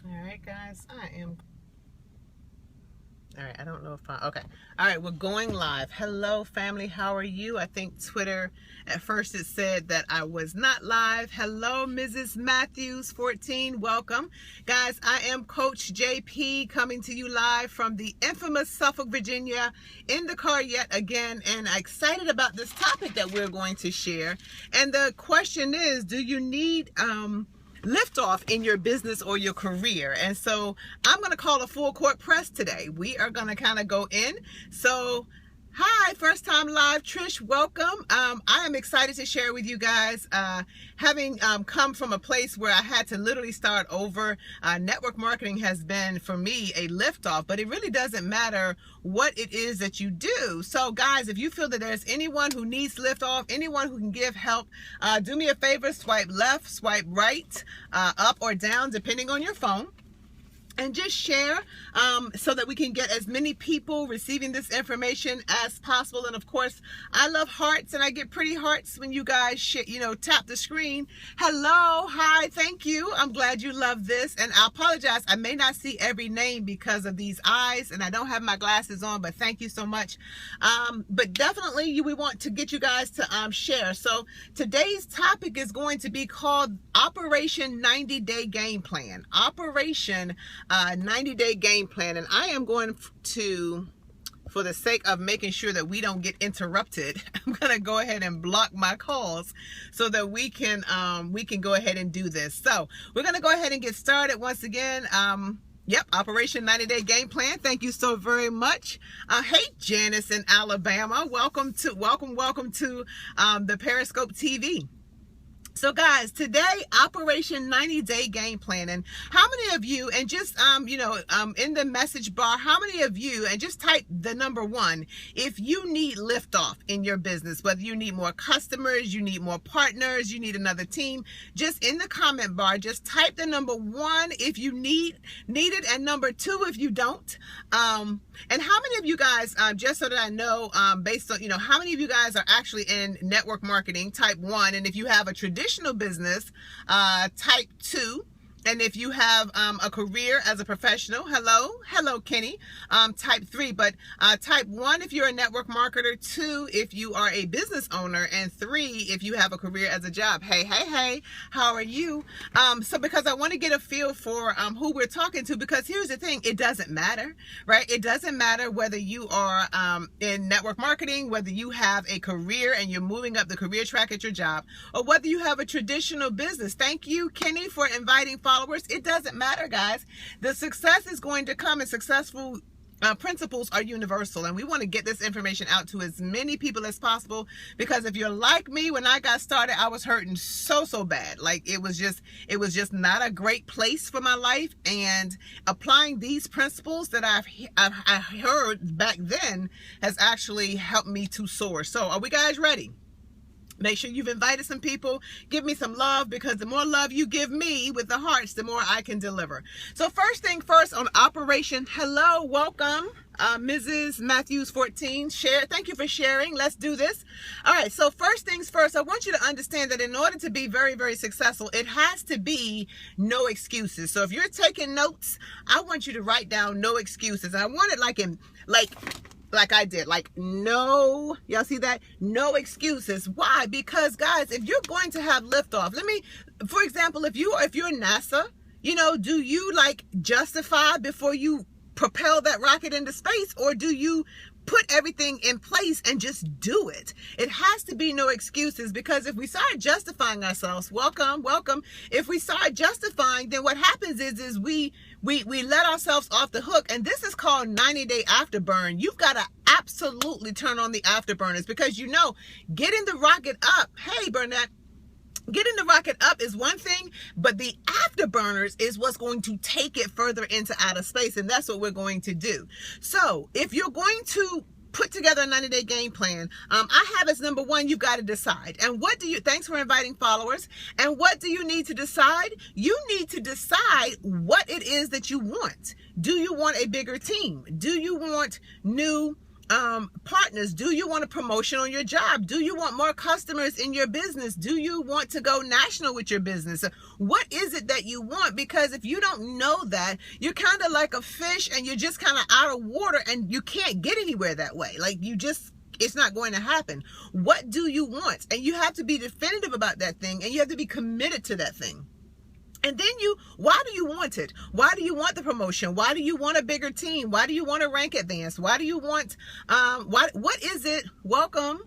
All right, guys, all right, I don't know if okay. All right, we're going live. Hello, family. How are you? I think Twitter, at first it said that I was not live. Hello, Mrs. Matthews, 14. Welcome. Guys, I am Coach JP coming to you live from the infamous Suffolk, Virginia, in the car yet again, and I'm excited about this topic that we're going to share. And the question is, do you need liftoff in your business or your career? And so I'm going to call a full court press today. We are going to kind of go in. So hi, first time live, Trish, welcome. I am excited to share with you guys, having come from a place where I had to literally start over. Network marketing has been, for me, a liftoff, but it really doesn't matter what it is that you do. So guys, if you feel that there's anyone who needs liftoff, anyone who can give help, do me a favor, swipe left, swipe right, up or down, depending on your phone. And just share so that we can get as many people receiving this information as possible. And of course, I love hearts, and I get pretty hearts when you guys tap the screen. Hello, hi, thank you. I'm glad you love this. And I apologize, I may not see every name because of these eyes, and I don't have my glasses on, but thank you so much. But definitely we want to get you guys to share. So today's topic is going to be called Operation 90-Day Game Plan. Operation 90-day game plan. And I am going to, for the sake of making sure that we don't get interrupted, I'm going to go ahead and block my calls so that we can go ahead and do this. So we're going to go ahead and get started once again. Yep, Operation 90-Day Game Plan. Thank you so very much. Hey, Janice in Alabama. Welcome to the Periscope TV. So guys, today, Operation 90-Day Game Plan. And how many of you, and just, in the message bar, how many of you, and just type the number 1, if you need liftoff in your business, whether you need more customers, you need more partners, you need another team, just in the comment bar, just type the number 1 if you need it, and number 2 if you don't. And how many of you guys, just so that I know, based on, how many of you guys are actually in network marketing, type 1, and if you have a traditional business, type 2. And if you have a career as a professional, hello Kenny, type 3. But type 1 if you're a network marketer, 2 if you are a business owner, and 3 if you have a career as a job. Hey, how are you? So because I want to get a feel for who we're talking to, because here's the thing, it doesn't matter, right? It doesn't matter whether you are in network marketing, whether you have a career and you're moving up the career track at your job, or whether you have a traditional business. Thank you, Kenny, for inviting followers. It doesn't matter, guys. The success is going to come, and successful principles are universal, and we want to get this information out to as many people as possible, because if you're like me, when I got started, I was hurting so bad. Like it was just not a great place for my life, and applying these principles that I heard back then has actually helped me to soar. So are we guys ready? Make sure you've invited some people. Give me some love, because the more love you give me with the hearts, the more I can deliver. So first thing first on Operation, hello, welcome, Mrs. Matthews 14. Share. Thank you for sharing. Let's do this. All right. So first things first, I want you to understand that in order to be very, very successful, it has to be no excuses. So if you're taking notes, I want you to write down no excuses. And I want it like I did, like no, y'all see that? No excuses. Why? Because guys, if you're going to have liftoff, for example, if you're NASA, do you justify before you propel that rocket into space, or do you put everything in place and just do it? It has to be no excuses, because if we start justifying ourselves, welcome. If we start justifying, then what happens is we let ourselves off the hook, and this is called 90-day afterburn. You've got to absolutely turn on the afterburners, because getting the rocket up, hey Burnett, getting the rocket up is one thing, but the afterburners is what's going to take it further into outer space, and that's what we're going to do. So if you're going to put together a 90-day game plan, I have as number 1, you've got to decide. And thanks for inviting followers. And what do you need to decide? You need to decide what it is that you want. Do you want a bigger team? Do you want new partners? Do you want a promotion on your job? Do you want more customers in your business? Do you want to go national with your business? What is it that you want? Because if you don't know that, you're kind of like a fish and you're just kind of out of water and you can't get anywhere that way. Like it's not going to happen. What do you want? And you have to be definitive about that thing, and you have to be committed to that thing. And then why do you want it? Why do you want the promotion? Why do you want a bigger team? Why do you want a rank advance? Why do you want, what is it? Welcome.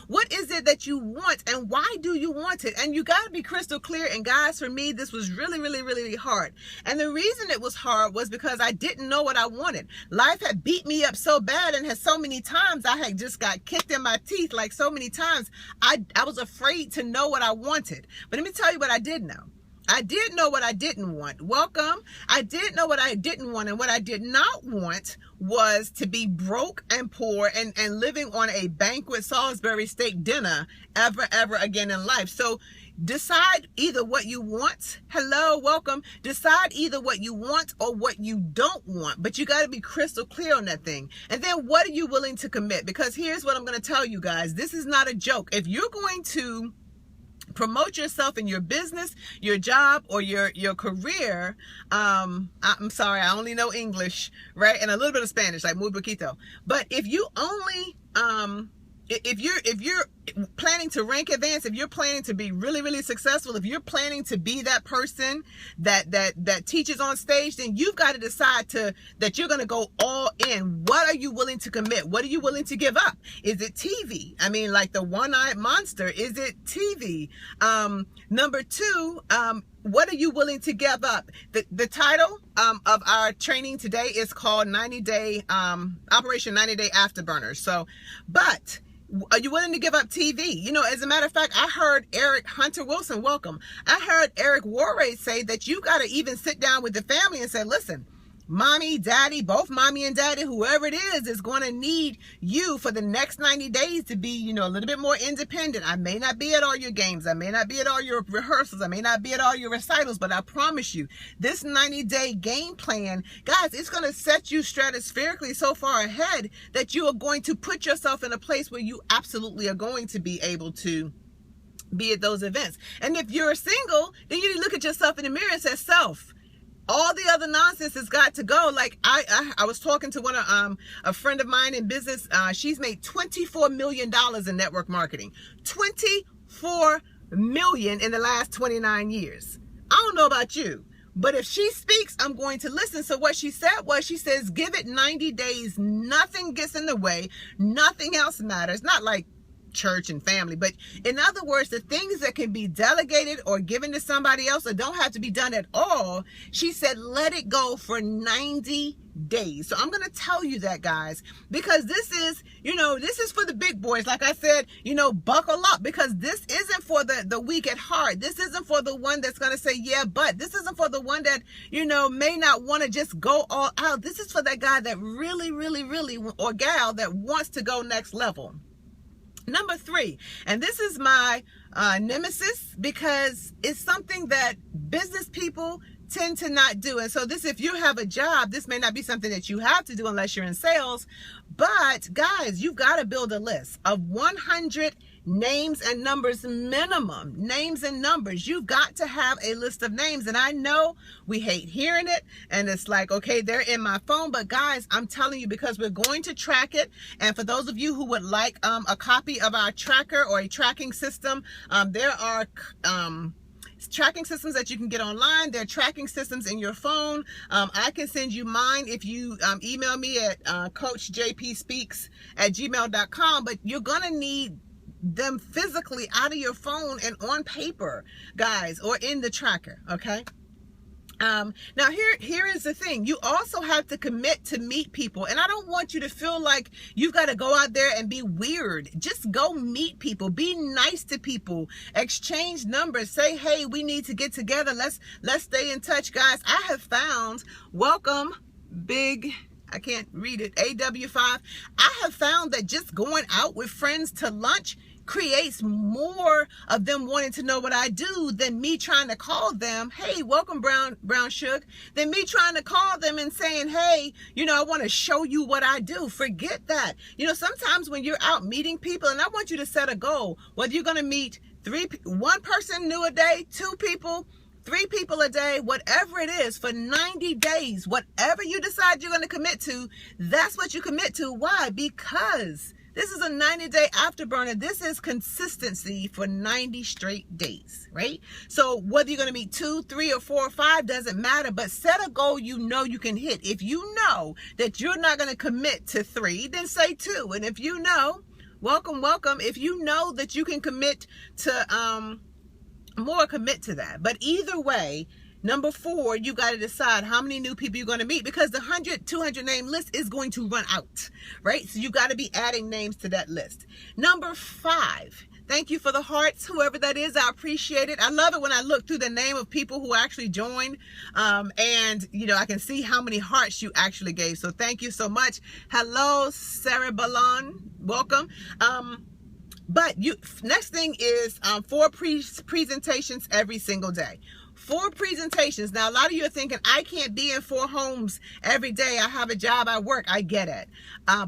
What is it that you want, and why do you want it? And you got to be crystal clear. And guys, for me, this was really, really, really hard. And the reason it was hard was because I didn't know what I wanted. Life had beat me up so bad, and had so many times I had just got kicked in my teeth, like so many times. I was afraid to know what I wanted. But let me tell you what I did know. I did know what I didn't want. Welcome. I did know what I didn't want. And what I did not want was to be broke and poor and living on a banquet Salisbury steak dinner ever again in life. So decide either what you want. Hello, welcome. Decide either what you want or what you don't want. But you got to be crystal clear on that thing. And then what are you willing to commit? Because here's what I'm going to tell you guys. This is not a joke. If you're going to promote yourself in your business, your job, or your career. I'm sorry, I only know English, right? And a little bit of Spanish, like muy poquito. But if you only, if you're planning to rank advance, if you're planning to be really, really successful, if you're planning to be that person that teaches on stage, then you've got to decide that you're going to go all in. What are you willing to commit? What are you willing to give up? Is it TV? I mean, like the one-eyed monster. Is it TV? Number two, what are you willing to give up? The title of our training today is called Operation 90 Day Afterburners. So, but are you willing to give up TV? You know, as a matter of fact, I heard Hunter Wilson, welcome. I heard Eric Warray say that you got to even sit down with the family and say, listen, mommy, daddy, both mommy and daddy, whoever it is going to need you for the next 90 days to be, you know, a little bit more independent. I may not be at all your games. I may not be at all your rehearsals. I may not be at all your recitals, but I promise you, this 90-day game plan, guys, it's going to set you stratospherically so far ahead that you are going to put yourself in a place where you absolutely are going to be able to be at those events. And if you're single, then you need to look at yourself in the mirror and say, self, all the other nonsense has got to go. Like I was talking to a friend of mine in business. She's made $24 million in network marketing. $24 million in the last 29 years. I don't know about you, but if she speaks, I'm going to listen. So what she said was, she says, give it 90 days. Nothing gets in the way. Nothing else matters. Not like church and family, but in other words, the things that can be delegated or given to somebody else or don't have to be done at all, she said, let it go for 90 days. So I'm going to tell you that, guys, because this is, you know, this is for the big boys. Like I said, you know, buckle up, because this isn't for the weak at heart. This isn't for the one that's going to say, yeah, but this isn't for the one that, you know, may not want to just go all out. This is for that guy that really, really, really, or gal that wants to go next level. Number three, and this is my nemesis, because it's something that business people tend to not do. And so this, if you have a job, this may not be something that you have to do unless you're in sales. But guys, you've got to build a list of 100 names and numbers minimum. Names and numbers. You've got to have a list of names. And I know we hate hearing it, and it's like, okay, they're in my phone. But guys, I'm telling you, because we're going to track it. And for those of you who would like a copy of our tracker or a tracking system, there are tracking systems that you can get online. There are tracking systems in your phone. I can send you mine if you email me at CoachJPSpeaks@gmail.com. But you're gonna need them physically out of your phone and on paper, guys, or in the tracker. Okay. Now here is the thing. You also have to commit to meet people. And I don't want you to feel like you've got to go out there and be weird. Just go meet people. Be nice to people. Exchange numbers. Say, hey, we need to get together. Let's stay in touch, guys. I have found, welcome, big, I can't read it, AW5. I have found that just going out with friends to lunch creates more of them wanting to know what I do than me trying to call them, hey, welcome Brown Sugar, than me trying to call them and saying, hey, I want to show you what I do. Forget that. Sometimes when you're out meeting people, and I want you to set a goal, whether you're going to meet one person new a day, 2 people, 3 people a day, whatever it is, for 90 days, whatever you decide you're going to commit to, that's what you commit to. Why? Because this is a 90-day afterburner. This is consistency for 90 straight days, right? So whether you're going to meet 2, 3, or 4, or 5 doesn't matter, but set a goal you can hit. If you know that you're not going to commit to 3, then say 2. And if you know, welcome. If you know that you can commit to more, commit to that. But either way, number 4, you got to decide how many new people you're going to meet, because the 100, 200 name list is going to run out, right? So you got to be adding names to that list. Number 5, thank you for the hearts, whoever that is. I appreciate it. I love it when I look through the name of people who actually joined, and I can see how many hearts you actually gave. So thank you so much. Hello, Sarah Ballon, welcome. But next thing is 4 presentations every single day. 4 presentations. Now, a lot of you are thinking, I can't be in 4 homes every day. I have a job, I work. I get it.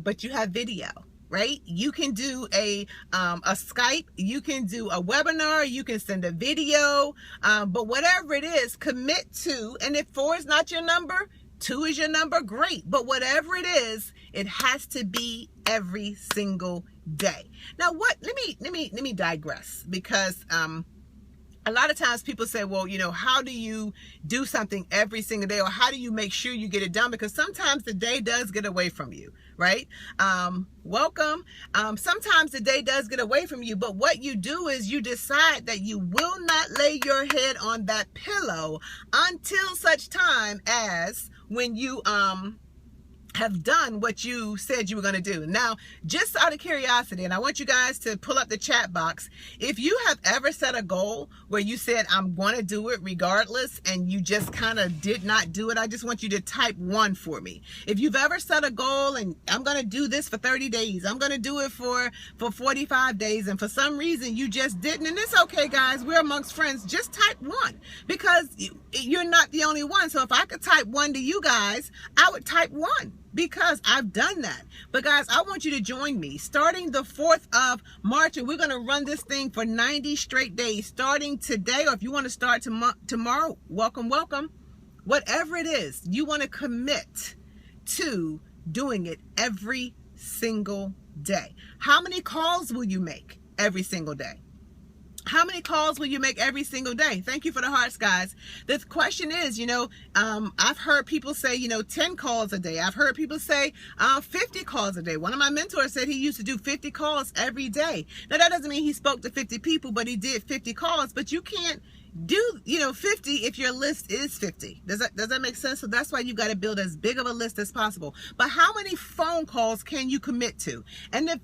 But you have video, right? You can do a Skype. You can do a webinar. You can send a video. But whatever it is, commit to. And if 4 is not your number, 2 is your number, great. But whatever it is, it has to be every single day. Now, let me digress, because a lot of times people say, well, how do you do something every single day, or how do you make sure you get it done? Because sometimes the day does get away from you, right? Welcome. Sometimes the day does get away from you, but what you do is you decide that you will not lay your head on that pillow until such time as when you have done what you said you were going to do. Now, just out of curiosity, and I want you guys to pull up the chat box, if you have ever set a goal where you said, I'm going to do it regardless, and you just kind of did not do it, I just want you to type 1 for me. If you've ever set a goal and I'm going to do this for 30 days, I'm going to do it for 45 days, and for some reason you just didn't, and it's okay, guys, we're amongst friends, just type 1, because you're not the only one. So if I could type 1 to you guys, I would type 1, because I've done that. But guys, I want you to join me starting the 4th of March, and we're going to run this thing for 90 straight days starting today, or if you want to start tomorrow, welcome. Whatever it is, you want to commit to doing it every single day. How many calls will you make every single day? How many calls will you make every single day? Thank you for the hearts, guys. The question is, I've heard people say, 10 calls a day. I've heard people say 50 calls a day. One of my mentors said he used to do 50 calls every day. Now, that doesn't mean he spoke to 50 people, but he did 50 calls. But you can't do, 50 if your list is 50. Does that make sense? So that's why you got to build as big of a list as possible. But how many phone calls can you commit to? And if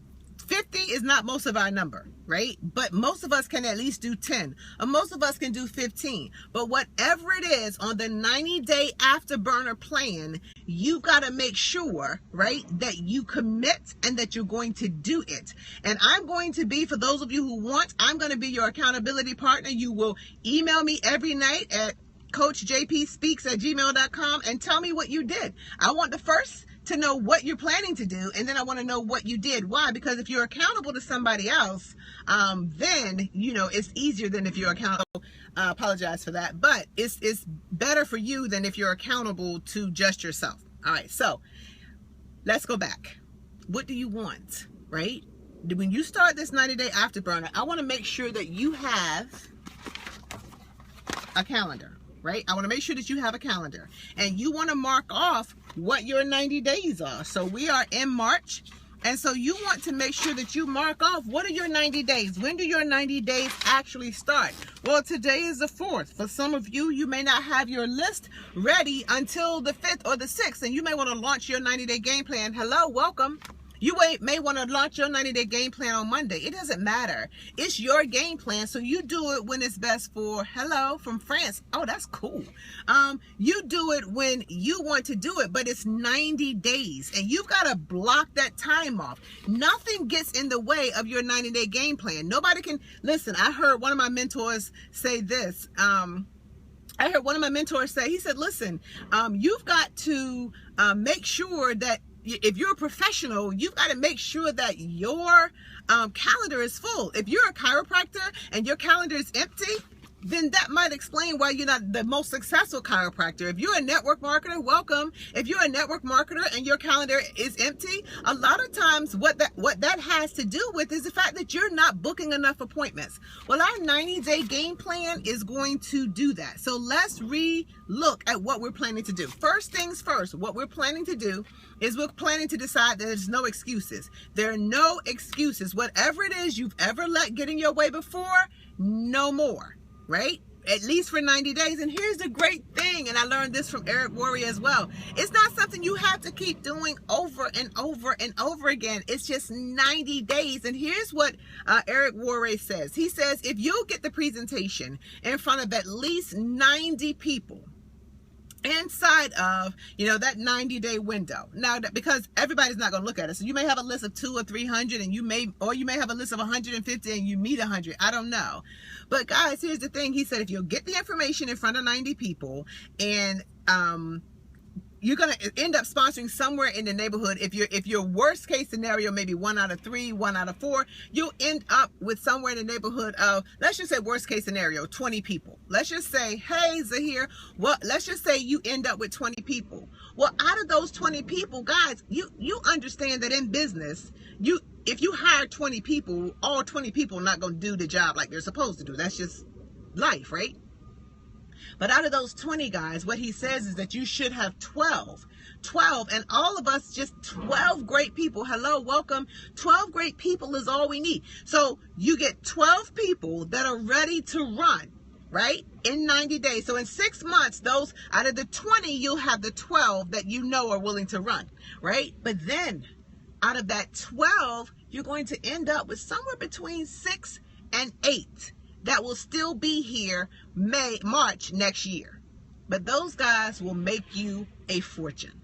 50 is not most of our number, right? But most of us can at least do 10, or most of us can do 15. But whatever it is on the 90-day afterburner plan, you got to make sure, right, that you commit and that you're going to do it. And I'm going to be, for those of you who want, I'm going to be your accountability partner. You will email me every night at CoachJPSpeaks@gmail.com and tell me what you did. I want the first to know what you're planning to do, and then I want to know what you did. Why? Because if you're accountable to somebody else, then it's easier than if you're accountable. I apologize for that, but it's better for you than if you're accountable to just yourself. All right, so let's go back. What do you want, right? When you start this 90-day afterburner, I want to make sure that you have a calendar. Right? I want to make sure that you have a calendar, and you want to mark off what your 90 days are. So we are in March, and so you want to make sure that you mark off, what are your 90 days? When do your 90 days actually start? Well, today is the 4th. For some of you, you may not have your list ready until the 5th or the 6th, and you may want to launch your 90-day game plan. Hello, welcome. You may want to launch your 90-day game plan on Monday. It doesn't matter. It's your game plan, so you do it when it's best for, hello, from France. Oh, that's cool. You do it when you want to do it, but it's 90 days, and you've got to block that time off. Nothing gets in the way of your 90-day game plan. Nobody can, listen, I heard one of my mentors say this. I heard one of my mentors say, he said, listen, you've got to make sure that if you're a professional, you've got to make sure that your calendar is full. If you're a chiropractor and your calendar is empty, then that might explain why you're not the most successful chiropractor. If you're a network marketer, welcome. If you're a network marketer and your calendar is empty, a lot of times what that has to do with is the fact that you're not booking enough appointments. Well, our 90-day game plan is going to do that. So let's re-look at what we're planning to do. First things first, what we're planning to do is we're planning to decide that there's no excuses. There are no excuses. Whatever it is you've ever let get in your way before, no more. Right? At least for 90 days. And here's the great thing, and I learned this from Eric Worre as well. It's not something you have to keep doing over and over and over again. It's just 90 days. And here's what Eric Worre says. He says, if you'll get the presentation in front of at least 90 people inside of, that 90-day window. Now, because everybody's not going to look at it. So you may have a list of 200 or 300 and you may have a list of 150 and you meet 100. I don't know. But guys, here's the thing. He said, if you'll get the information in front of 90 people and, you're going to end up sponsoring somewhere in the neighborhood. If your worst case scenario, maybe 1 out of 3, 1 out of 4, you'll end up with somewhere in the neighborhood of, let's just say worst case scenario, 20 people. Let's just say, hey, Zahir, well, let's just say you end up with 20 people. Well, out of those 20 people, guys, you understand that in business, if you hire 20 people, all 20 people are not going to do the job like they're supposed to do. That's just life, right? But out of those 20 guys, what he says is that you should have 12, and all of us, just 12 great people. Hello, welcome. 12 great people is all we need. So you get 12 people that are ready to run, right? In 90 days. So in 6 months, those out of the 20, you'll have the 12 that you know are willing to run, right? But then out of that 12, you're going to end up with somewhere between 6 and 8 that will still be here March next year. But those guys will make you a fortune.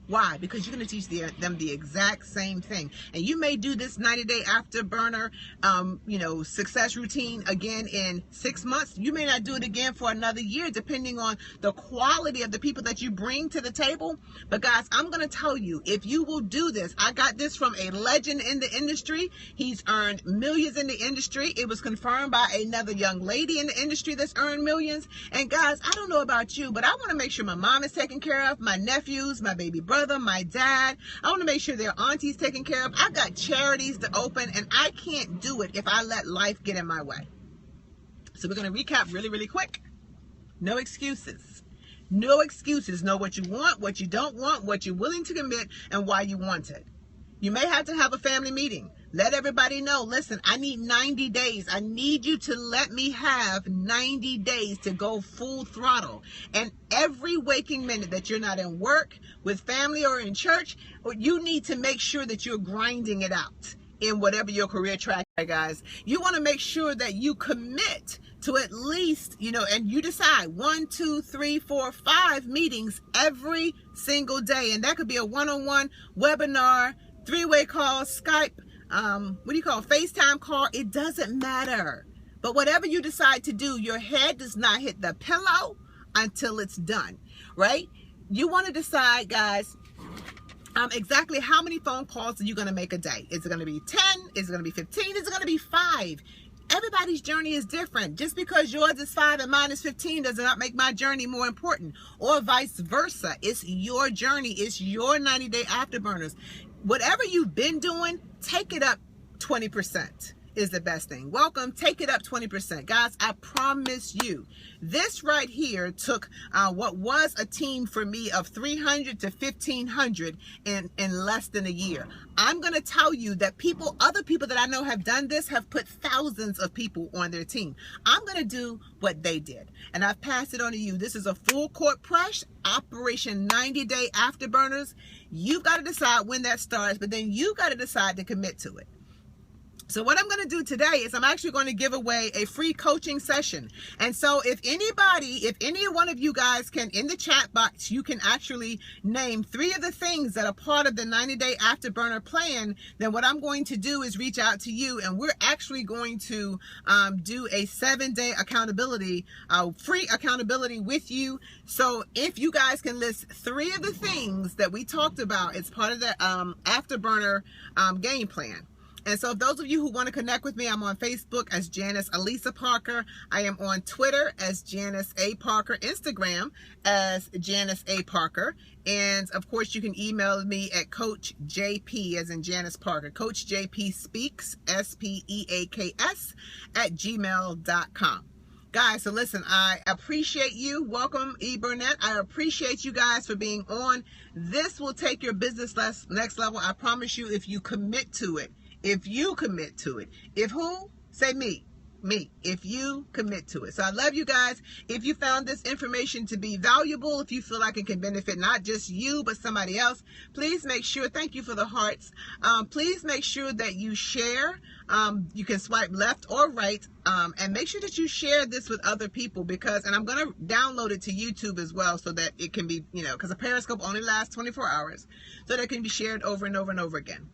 Why? Because you're going to teach them the exact same thing. And you may do this 90-day afterburner, success routine again in 6 months. You may not do it again for another year, depending on the quality of the people that you bring to the table. But guys, I'm going to tell you, if you will do this, I got this from a legend in the industry. He's earned millions in the industry. It was confirmed by another young lady in the industry that's earned millions. And guys, I don't know about you, but I want to make sure my mom is taken care of, my nephews, my baby brother, my dad. I want to make sure their auntie's taken care of. I've got charities to open, and I can't do it if I let life get in my way. So we're going to recap really, really quick. No excuses. No excuses. Know what you want, what you don't want, what you're willing to commit, and why you want it. You may have to have a family meeting. Let everybody know, listen, I need 90 days. I need you to let me have 90 days to go full throttle. And every waking minute that you're not in work, with family, or in church, you need to make sure that you're grinding it out in whatever your career track is, guys. You want to make sure that you commit to at least, and you decide 1, 2, 3, 4, 5 meetings every single day. And that could be a one-on-one webinar, 3-way call, Skype, FaceTime call. It doesn't matter. But whatever you decide to do, your head does not hit the pillow until it's done, right? You want to decide, guys, exactly how many phone calls are you going to make a day? Is it going to be 10? Is it going to be 15? Is it going to be 5? Everybody's journey is different. Just because yours is 5 and mine is 15 does not make my journey more important, or vice versa. It's your journey. It's your 90-day afterburners. Whatever you've been doing, take it up 20%. is the best thing. Welcome, take it up 20%. Guys, I promise you, this right here took what was a team for me of 300 to 1,500 in less than a year. I'm going to tell you that other people that I know have done this have put thousands of people on their team. I'm going to do what they did, and I've passed it on to you. This is a full court press, Operation 90-day afterburners. You've got to decide when that starts, but then you got to decide to commit to it. So what I'm going to do today is I'm actually going to give away a free coaching session. And so if any one of you guys can, in the chat box, you can actually name 3 of the things that are part of the 90-day afterburner plan, then what I'm going to do is reach out to you, and we're actually going to do a 7-day accountability, free accountability with you. So if you guys can list 3 of the things that we talked about as part of the afterburner game plan. And so those of you who want to connect with me, I'm on Facebook as Janice Alisa Parker. I am on Twitter as Janice A. Parker, Instagram as Janice A. Parker. And of course, you can email me at CoachJP, as in Janice Parker, CoachJPSpeaks, SPEAKS, @gmail.com. Guys, so listen, I appreciate you. Welcome, E. Burnett. I appreciate you guys for being on. This will take your business next level. I promise you, if you commit to it. If you commit to it. If who? Say me. Me. If you commit to it. So I love you guys. If you found this information to be valuable, if you feel like it can benefit not just you, but somebody else, please make sure, thank you for the hearts. Please make sure that you share. You can swipe left or right, and make sure that you share this with other people, because, and I'm going to download it to YouTube as well, so that it can be, because a Periscope only lasts 24 hours, so that it can be shared over and over and over again.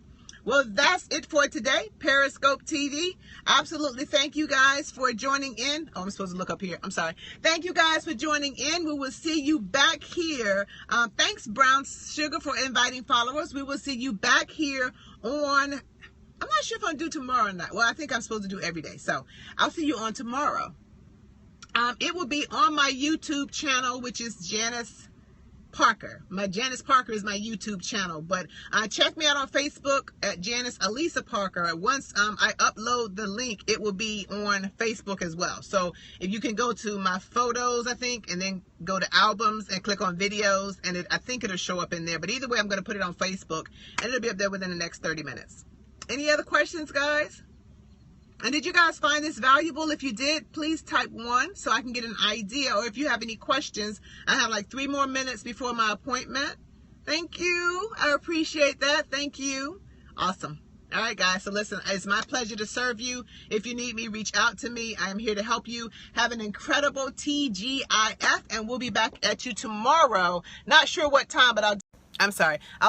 Well, that's it for today, Periscope TV. Absolutely. Thank you guys for joining in. Oh, I'm supposed to look up here. I'm sorry. Thank you guys for joining in. We will see you back here. Thanks, Brown Sugar, for inviting followers. We will see you back here on, I'm not sure if I'm due tomorrow or not. Well, I think I'm supposed to do every day. So I'll see you on tomorrow. It will be on my YouTube channel, which is Janice Parker. My Janice Parker is my YouTube channel, but check me out on Facebook at Janice Alisa Parker. Once I upload the link, it will be on Facebook as well. So if you can go to my photos, I think, and then go to albums and click on videos, and I think it'll show up in there. But either way, I'm going to put it on Facebook, and it'll be up there within the next 30 minutes. Any other questions, guys? And did you guys find this valuable? If you did, please type 1 so I can get an idea. Or if you have any questions, I have like 3 more minutes before my appointment. Thank you. I appreciate that. Thank you. Awesome. All right, guys. So listen, it's my pleasure to serve you. If you need me, reach out to me. I am here to help you. Have an incredible TGIF, and we'll be back at you tomorrow. Not sure what time, but I'll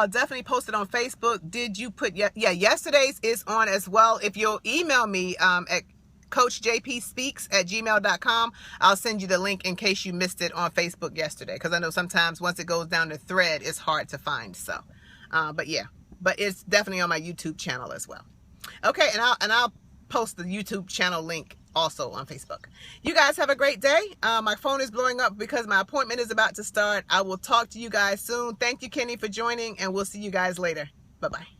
definitely post it on Facebook. Did you put, yeah, yesterday's is on as well. If you'll email me at CoachJPSpeaks @gmail.com, I'll send you the link in case you missed it on Facebook yesterday. Because I know sometimes once it goes down the thread, it's hard to find. So, but yeah, but it's definitely on my YouTube channel as well. Okay, and I'll post the YouTube channel link also on Facebook. You guys have a great day. My phone is blowing up because my appointment is about to start. I will talk to you guys soon. Thank you, Kenny, for joining, and we'll see you guys later. Bye-bye.